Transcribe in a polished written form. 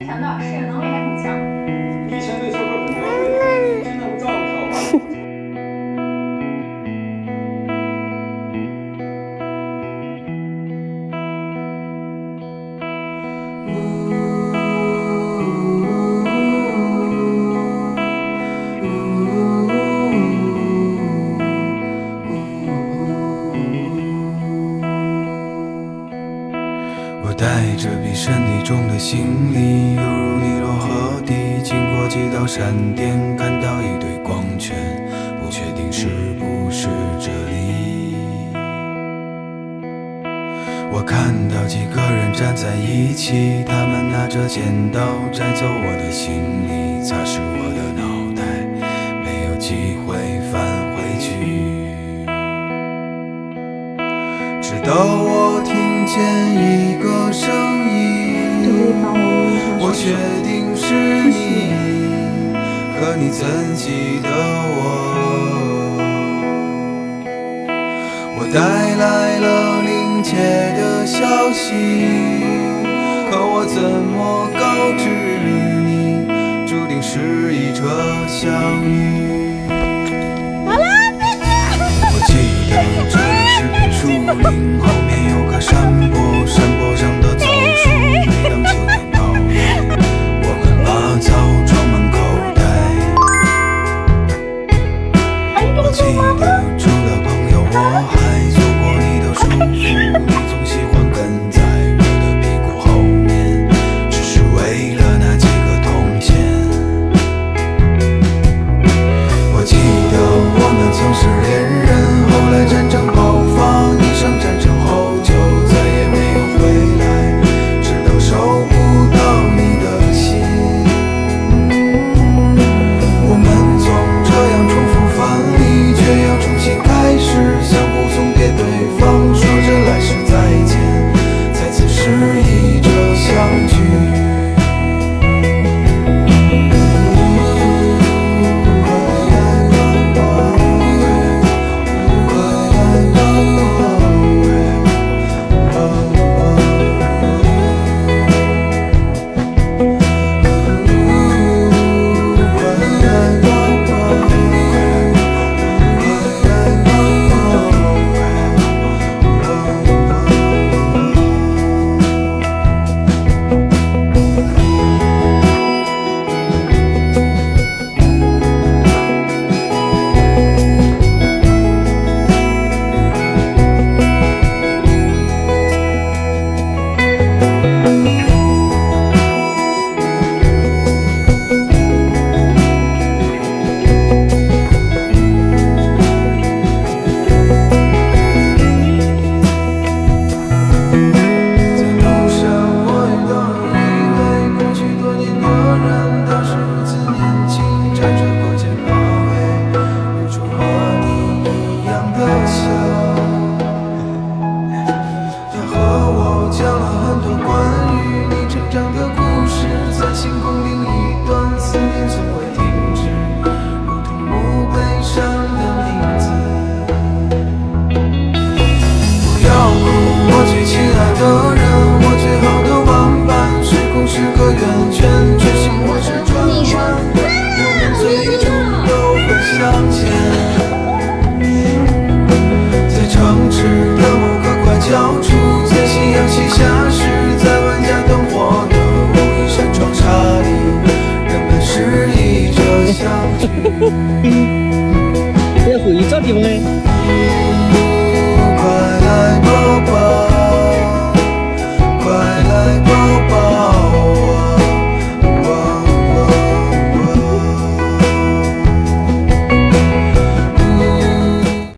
强调适应能力还挺强。以前对销售很专业，现在不照顾小花。我带着比身体重的行李，犹如尼罗河底，经过几道闪电，看到一堆光圈，不确定是不是这里。我看到几个人站在一起，他们拿着剪刀摘走我的行李，擦拭我的脑袋，没有机会返回去。直到我听见一个声音，我确定是你，可你怎记得我？我带来了临界的消息，可我怎么告知你，注定是一场相遇。我记得这里是片树林，后面有个山坡，山坡上的枣树，每当秋天到来，我们把枣装满口袋。我记得除了朋友，我还做过你的叔父，你总喜欢跟在我的屁股后面，只是为了那几个铜钱。我记得我们曾是恋人，后来战争爆发，你上战场后就再也没有回来，直到收不到你的信。我们总这样重复犯例，却要重新开始，相互送别对方，说着来世再见，再次示意着相聚。这回忆找地方哎。快来吧。